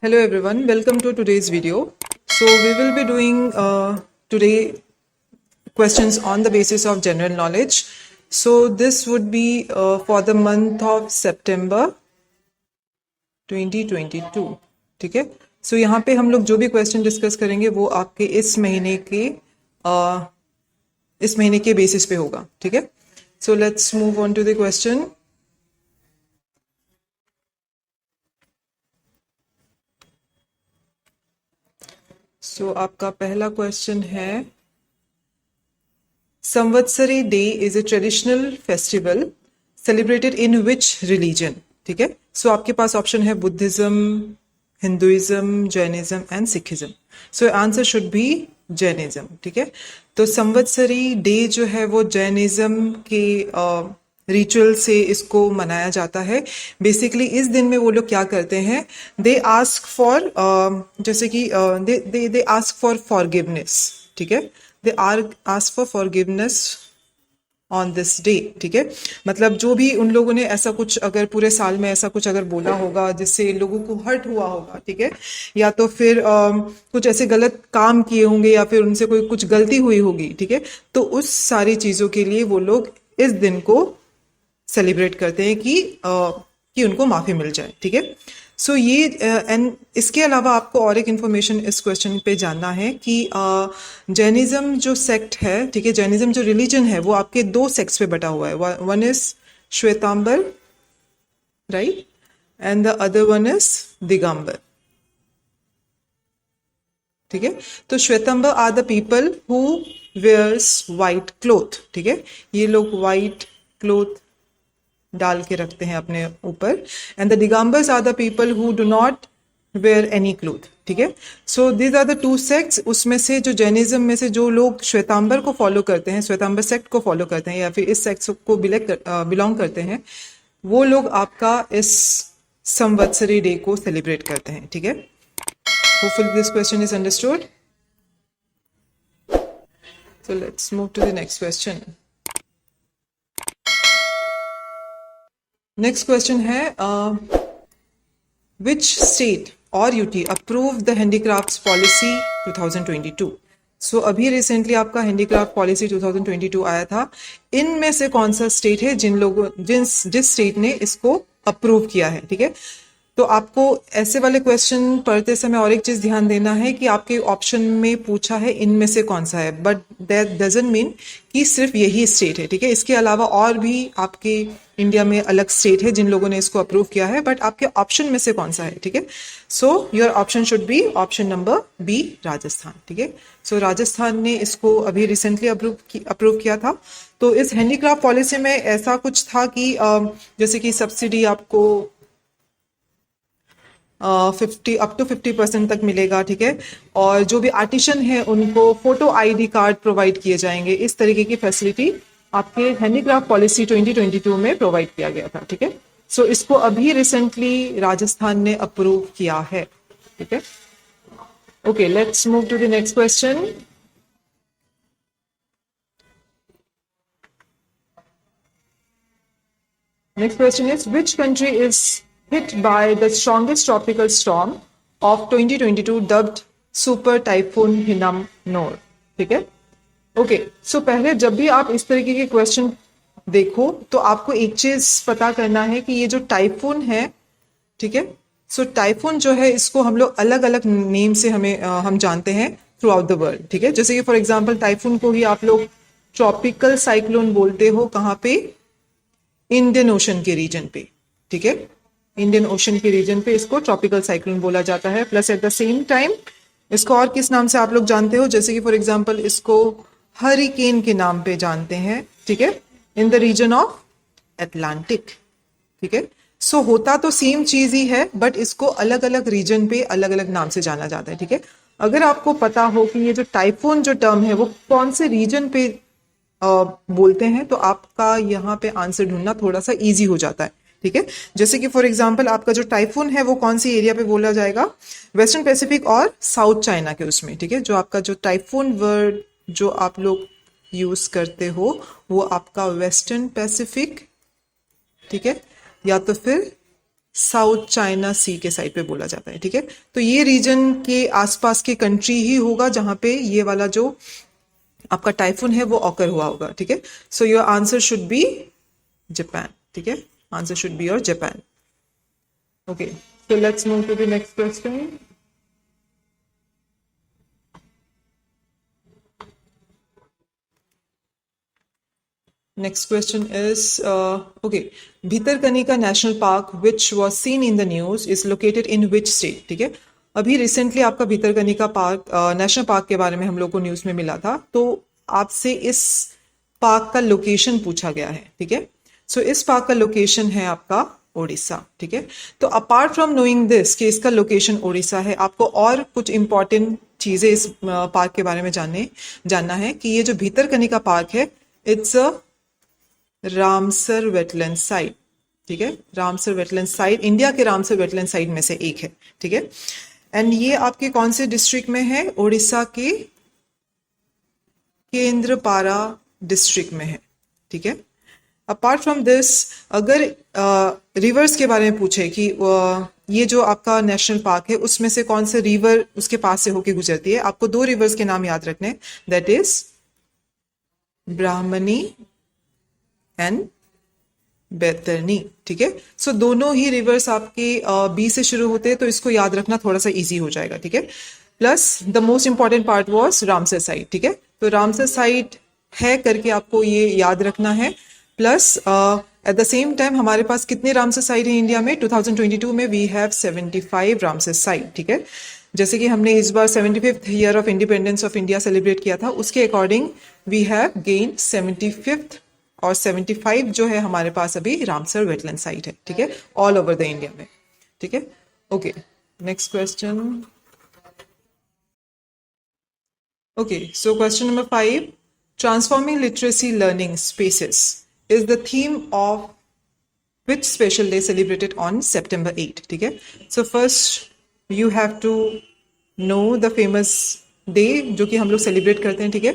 Hello everyone, welcome to today's video. So we will be doing today questions on the basis of general knowledge. So this would be for the month of September 2022. ठीक है. So यहाँ पे हम लोग जो भी question discuss करेंगे वो आपके इस महीने के बेसिस पे होगा. ठीक है. So let's move on to the question. So आपका पहला क्वेश्चन है, Samvatsari day is a traditional festival celebrated in which religion. ठीक है. सो आपके पास ऑप्शन है Buddhism, Hinduism, Jainism and Sikhism. So answer should B Jainism. ठीक है. तो संवत्सरी डे जो है वो जैनिज्म के रिचुअल से इसको मनाया जाता है. बेसिकली इस दिन में वो लोग क्या करते हैं, दे आस्क फॉर जैसे कि दे आस्क फॉर फॉरगिवनेस. ठीक है. They ask for forgiveness on this day. ठीक है. मतलब जो भी उन लोगों ने ऐसा कुछ अगर पूरे साल में ऐसा कुछ अगर बोला होगा जिससे लोगों को हर्ट हुआ होगा, ठीक है, या तो फिर कुछ ऐसे गलत काम किए होंगे या फिर उनसे कोई कुछ गलती हुई होगी, ठीक है, तो उस सारी चीजों के लिए वो लोग इस दिन को सेलिब्रेट करते हैं कि उनको माफी मिल जाए. ठीक है. सो ये एंड इसके अलावा आपको और एक इन्फॉर्मेशन इस क्वेश्चन पे जानना है कि जैनिज्म जो सेक्ट है, ठीक है, जैनिज्म जो रिलीजन है वो आपके दो सेक्ट्स पे बटा हुआ है. One is Shvetambar, right, and the other one is Digambar. ठीक है. तो Shvetambar are the people who wears white cloth. ठीक है. ये लोग वाइट क्लोथ डाल के रखते हैं अपने ऊपर. And the Digambars are the people who do not wear any cloth. ठीक है. So these are the two sects. उसमें से जो जैनिज्म में से जो लोग श्वेतांबर को फॉलो करते हैं, श्वेतांबर सेक्ट को फॉलो करते हैं या फिर इस सेक्ट को बिलोंग करते हैं, वो लोग आपका इस संवत्सरी डे को सेलिब्रेट करते हैं. ठीक है. Hopefully this question is understood. So let's move to the next question. Next question है, विच स्टेट और UT approve the handicrafts policy 2022. So अभी रिसेंटली आपका हैंडीक्राफ्ट पॉलिसी 2022 आया था. इनमें से कौन सा स्टेट है जिस स्टेट ने इसको अप्रूव किया है. ठीक है. तो आपको ऐसे वाले क्वेश्चन पढ़ते समय और एक चीज ध्यान देना है कि आपके ऑप्शन में पूछा है इनमें से कौन सा है, बट दैट डजंट मीन कि सिर्फ यही स्टेट है. ठीक है. इसके अलावा और भी आपके इंडिया में अलग स्टेट है जिन लोगों ने इसको अप्रूव किया है, बट आपके ऑप्शन में से कौन सा है. ठीक है. So your option should be option number B, Rajasthan. ठीक है. सो राजस्थान ने इसको अभी रिसेंटली अप्रूव किया था. तो इस हैंडीक्राफ्ट पॉलिसी में ऐसा कुछ था कि जैसे कि सब्सिडी आपको 50% तक मिलेगा. ठीक है. और जो भी आर्टिशन है उनको फोटो आईडी कार्ड प्रोवाइड किए जाएंगे. इस तरीके की फैसिलिटी आपके हैंडीक्राफ्ट पॉलिसी 2022 में प्रोवाइड किया गया था. ठीक है. सो इसको अभी रिसेंटली राजस्थान ने अप्रूव किया है. ठीक है. Okay, let's move to the next question. Next question is, which country is hit by the strongest tropical storm of 2022 dubbed super typhoon Hinnamnor. ठीक है. ओके. सो पहले जब भी आप इस तरीके के क्वेश्चन देखो तो आपको एक चीज पता करना है कि ये जो टाइफून है, ठीक है, सो टाइफून जो है इसको हम लोग अलग अलग नेम से हम जानते हैं थ्रू आउट द वर्ल्ड. ठीक है. जैसे कि फॉर एग्जाम्पल टाइफून को ही आप लोग ट्रॉपिकल साइक्लोन बोलते हो. कहाँ पे? इंडियन ओशन के रीजन पे. ठीक है. इंडियन ओशन के रीजन पे इसको ट्रॉपिकल साइक्लोन बोला जाता है. Plus at the same time इसको और किस नाम से आप लोग जानते हो, जैसे कि फॉर एग्जांपल इसको हरिकेन के नाम पे जानते हैं. ठीक है. In the region of Atlantic. ठीक है. सो होता तो सेम चीज ही है, बट इसको अलग अलग रीजन पे अलग अलग नाम से जाना जाता है. ठीक है. अगर आपको पता हो कि ये जो टाइफून जो टर्म है वो कौन से रीजन पे बोलते हैं, तो आपका यहाँ पे आंसर ढूंढना थोड़ा सा ईजी हो जाता है. ठीक है. जैसे कि फॉर एग्जांपल आपका जो टाइफून है वो कौन सी एरिया पे बोला जाएगा, वेस्टर्न पैसिफिक और साउथ चाइना के उसमें. ठीक है. जो आपका जो टाइफून वर्ड जो आप लोग यूज करते हो वो आपका वेस्टर्न पैसिफिक, ठीक है, या तो फिर साउथ चाइना सी के साइड पे बोला जाता है, ठीक है। तो ये रीजन के आसपास के कंट्री ही होगा जहां पे ये वाला जो आपका टाइफून है वो ऑकर हुआ होगा, ठीक है। So your answer should be Japan, ठीक है। Answer should be your Japan. Okay, so let's move to the next question. Next question is, okay, Bhitarkanika National Park, which was seen in the news, is located in which state? ठीक है। अभी recently आपका Bhitarkanika park national park के बारे में हम लोग को न्यूज में मिला था, तो आपसे इस पार्क का लोकेशन पूछा गया है, ठीक है। सो इस पार्क का लोकेशन है आपका ओडिशा, ठीक है। तो अपार्ट फ्रॉम नोइंग दिस कि इसका लोकेशन ओडिशा है, आपको और कुछ इंपॉर्टेंट चीजें इस पार्क के बारे में जानना है कि ये जो भीतरकनिका पार्क है, it's a Ramsar wetland site, ठीक है। रामसर वेटलैंड साइट इंडिया के रामसर वेटलैंड साइट में से एक है, ठीक है। एंड ये आपके कौन से डिस्ट्रिक्ट में है? ओडिशा के केंद्रपारा डिस्ट्रिक्ट में है, ठीक है। अपार्ट फ्रॉम दिस, अगर रिवर्स के बारे में पूछे कि ये जो आपका नेशनल पार्क है उसमें से कौन से रिवर उसके पास से होके गुजरती है, आपको दो रिवर्स के नाम याद रखने, that is Brahmani and Baitarani, ठीक है। सो दोनों ही रिवर्स आपके बी से शुरू होते हैं, तो इसको याद रखना थोड़ा सा इजी हो जाएगा, ठीक है। Plus the most important part was Ramsar site, ठीक है। तो रामसर साइट है करके आपको ये याद रखना है। Plus at the same time हमारे पास कितने रामसर साइट है इंडिया में? 2022 में वी हैव 75 रामसर साइट, ठीक है। जैसे कि हमने इस बार 75th year of independence of India celebrate किया था, उसके according we have gain 75th और 75 जो है हमारे पास अभी रामसर वेटलैंड साइट है, ठीक है, ऑल ओवर द इंडिया में, ठीक है। Okay, next question. Okay, so question number 5, transforming literacy learning spaces is the theme of which special day celebrated on September 8, ठीक है। So first you have to know the famous day जो कि हम लोग celebrate करते हैं, ठीक है।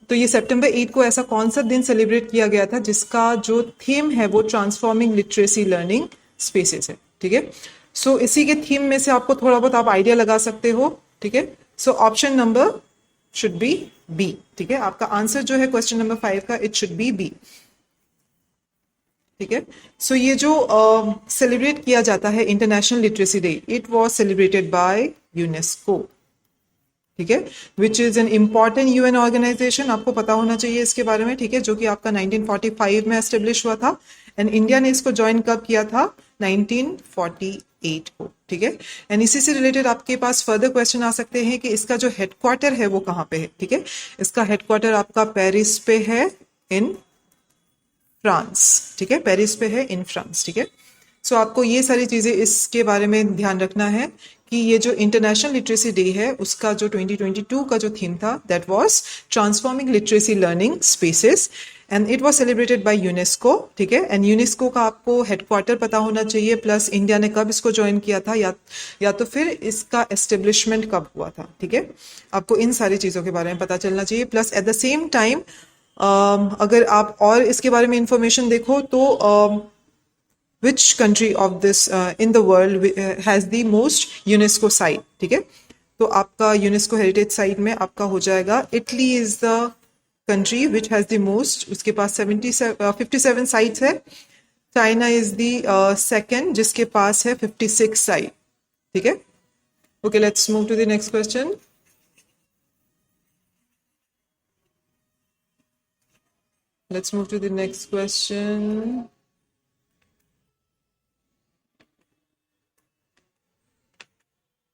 तो ये सितंबर 8 को ऐसा कौन सा दिन सेलिब्रेट किया गया था जिसका जो थीम है वो ट्रांसफॉर्मिंग लिटरेसी लर्निंग स्पेसेस है, ठीक है। सो इसी के थीम में से आपको थोड़ा बहुत आप आइडिया लगा सकते हो, ठीक है। So option number should be B, ठीक है। आपका आंसर जो है क्वेश्चन नंबर 5 का, इट शुड बी बी, ठीक है। सो ये जो सेलिब्रेट किया जाता है international literacy day, it was celebrated by UNESCO, ठीक है, which is an important UN organisation, आपको पता होना चाहिए इसके बारे में, ठीक है, जो कि आपका 1945 में एस्टेब्लिश हुआ था। एंड इंडिया ने इसको ज्वाइन कब किया था? 1948 को, ठीक है। एंड इसी से रिलेटेड आपके पास फर्दर क्वेश्चन आ सकते हैं कि इसका जो हेडक्वार्टर है वो कहाँ पे है, ठीक है। इसका हेडक्वार्टर आपका पेरिस पे है, इन फ्रांस, ठीक है, पेरिस पे है इन फ्रांस, ठीक है। सो आपको ये सारी चीजें इसके बारे में ध्यान रखना है कि ये जो इंटरनेशनल लिटरेसी डे है उसका जो 2022 का जो थीम था, that was transforming literacy learning spaces and it was celebrated by UNESCO, ठीक है। एंड यूनेस्को का आपको हेडक्वार्टर पता होना चाहिए, प्लस इंडिया ने कब इसको ज्वाइन किया था, या तो फिर इसका एस्टेब्लिशमेंट कब हुआ था, ठीक है। आपको इन सारी चीजों के बारे में पता चलना चाहिए। Plus at the same time अगर आप और इसके बारे में इंफॉर्मेशन देखो तो which country of this in the world has the most UNESCO site, ठीक है। तो आपका यूनेस्को हेरिटेज साइट में आपका हो जाएगा Italy is the country which has the most, उसके पास 57 साइट्स है। चाइना इज द सेकेंड जिसके पास है 56 साइट, ठीक है। Okay, let's move to the next question. Let's move to the next question.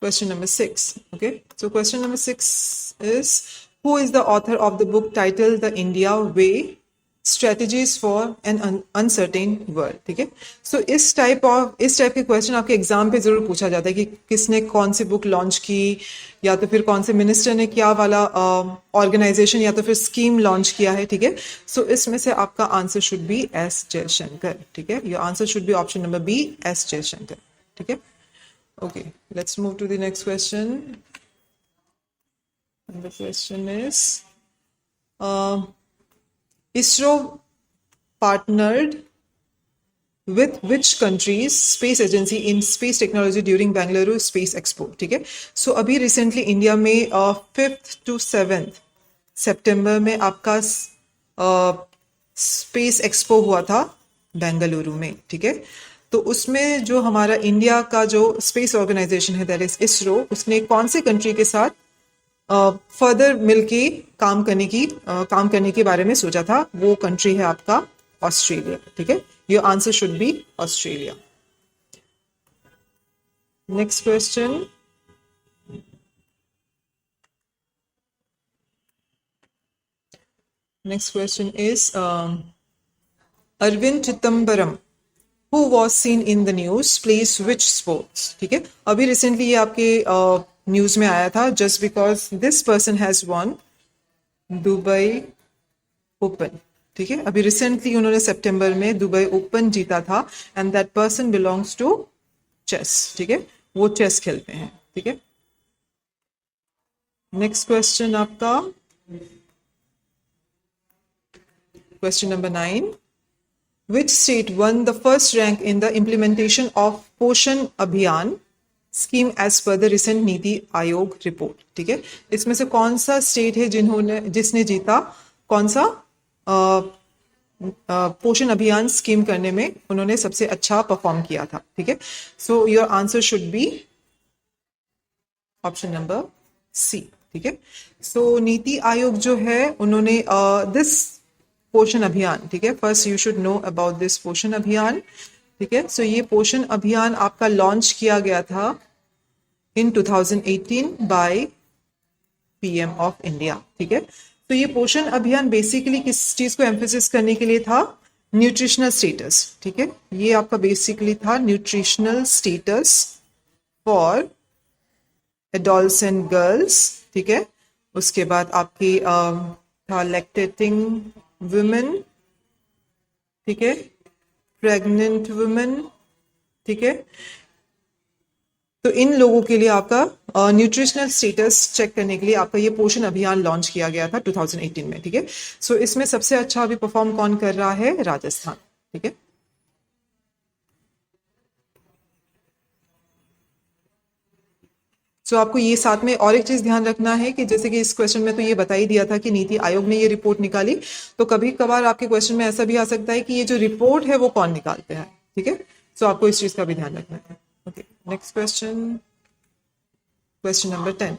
Question number 6. Okay, so question number 6 is, who is the author of the book titled The India Way, Strategies for an Uncertain World, ठीक है। सो इस type के question आपके exam पे जरूर पूछा जाता है कि किसने कौन सी बुक लॉन्च की, या तो फिर कौन से मिनिस्टर ने क्या वाला ऑर्गेनाइजेशन या तो फिर स्कीम लॉन्च किया है, ठीक है। सो इसमें से आपका answer should be S Jaishankar, ठीक है। Your answer should be option number B, S Jaishankar, ठीक है। Okay, let's move to the next question. And the question is, ISRO partnered with which country's space agency in space technology during Bengaluru Space Expo. ठीक है, सो अभी recently India में 5th to 7th सितंबर में आपका space expo हुआ था बेंगलुरु में. ठीक है, तो उसमें जो हमारा इंडिया का जो स्पेस ऑर्गेनाइजेशन है दैट इज इसरो, उसने कौन से कंट्री के साथ फर्दर मिलके काम करने के बारे में सोचा था. वो कंट्री है आपका ऑस्ट्रेलिया. ठीक है, your answer should B Australia. Next question. Next question is Arvind Chittambaram, who was seen in the news, plays which sports. ठीक है, अभी रिसेंटली ये आपके न्यूज में आया था just because this person has won Dubai open. ठीक है, अभी रिसेंटली उन्होंने सितंबर में दुबई ओपन जीता था and that person belongs to chess. ठीक है, वो चेस खेलते हैं. ठीक है, नेक्स्ट क्वेश्चन आपका Question number 9. Which state won the first rank in the implementation of Poshan Abhiyan scheme as per the recent NITI Aayog report? ठीक है, इसमें से कौन सा स्टेट है जिसने जीता, कौन सा पोषण अभियान स्कीम करने में उन्होंने सबसे अच्छा परफॉर्म किया था. ठीक है, so your answer should be option number C. ठीक है, सो नीति आयोग जो है उन्होंने दिस पोषण अभियान. ठीक है, first you should know about this पोषण अभियान. ठीक है, सो ये पोषण अभियान आपका लॉन्च किया गया था इन 2018 बाय पीएम ऑफ इंडिया. ठीक है, तो ये पोषण अभियान बेसिकली किस चीज को एम्फेसिस करने के लिए था, न्यूट्रिशनल स्टेटस. ठीक है, ये आपका बेसिकली था nutritional status for adults and girls. ठीक है, उसके बाद आपकी था लैक्टेटिंग वुमेन. ठीक है, प्रेग्नेंट वुमेन. ठीक है, तो इन लोगों के लिए आपका न्यूट्रिशनल स्टेटस चेक करने के लिए आपका ये पोषण अभियान लॉन्च किया गया था 2018 में. ठीक है, सो इसमें सबसे अच्छा अभी परफॉर्म कौन कर रहा है, राजस्थान. ठीक है, सो आपको ये साथ में और एक चीज ध्यान रखना है कि जैसे कि इस क्वेश्चन में तो ये बता ही दिया था कि नीति आयोग ने ये रिपोर्ट निकाली, तो कभी कभार आपके क्वेश्चन में ऐसा भी आ सकता है कि ये जो रिपोर्ट है वो कौन निकालते हैं. ठीक है, सो आपको इस चीज का भी ध्यान रखना है. Okay, next question, question number 10.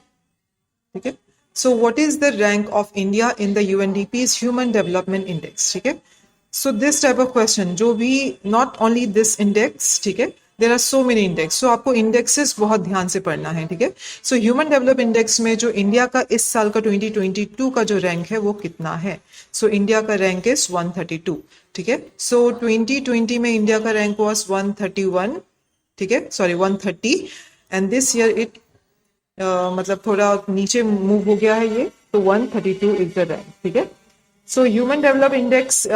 ठीक है, so what is the rank of India in the UNDP's human development index. ठीक है, so this type of question जो भी नॉट ओनली दिस इंडेक्स. ठीक है, there are so many index, so आपको indexes बहुत ध्यान से पढ़ना है. ठीक है, सो ह्यूमन डेवलप इंडेक्स में जो इंडिया का इस साल का 2022 का जो रैंक है वो कितना है. सो इंडिया का रैंक इज 132. ठीक है, सो 2020 में इंडिया का रैंक वॉज 131. ठीक है, sorry 130 and this year it मतलब थोड़ा नीचे मूव हो गया है ये, तो 132 इज द रैंक. ठीक है, so human develop index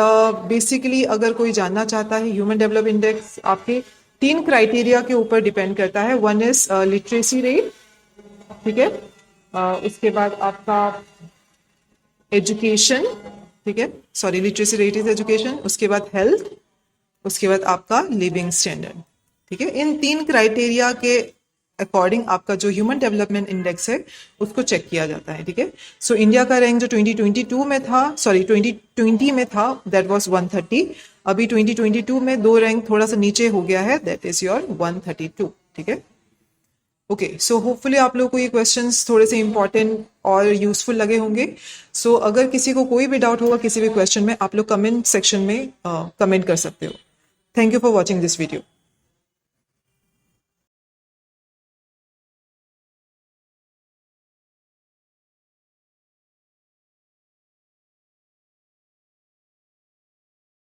basically अगर कोई जानना चाहता है, ह्यूमन डेवलप इंडेक्स आपके 3 क्राइटेरिया के ऊपर डिपेंड करता है. One is literacy rate. ठीक है, उसके बाद आपका एजुकेशन. ठीक है, sorry literacy rate is education. उसके बाद हेल्थ. उसके बाद आपका लिविंग स्टैंडर्ड. ठीक है, इन 3 क्राइटेरिया के अकॉर्डिंग आपका जो ह्यूमन डेवलपमेंट इंडेक्स है उसको चेक किया जाता है. ठीक है, सो इंडिया का रैंक जो 2022 में था, सॉरी 2020 में था, दैट वाज 130. अभी 2022 में 2 रैंक थोड़ा सा नीचे हो गया है, दैट इज योर 132. ठीक है, ओके, सो होपफुली आप लोगों को ये क्वेश्चंस थोड़े से इंपॉर्टेंट और यूजफुल लगे होंगे. सो अगर किसी को कोई भी डाउट होगा किसी भी क्वेश्चन में, आप लोग कमेंट सेक्शन में कमेंट कर सकते हो. Thank you for watching this video.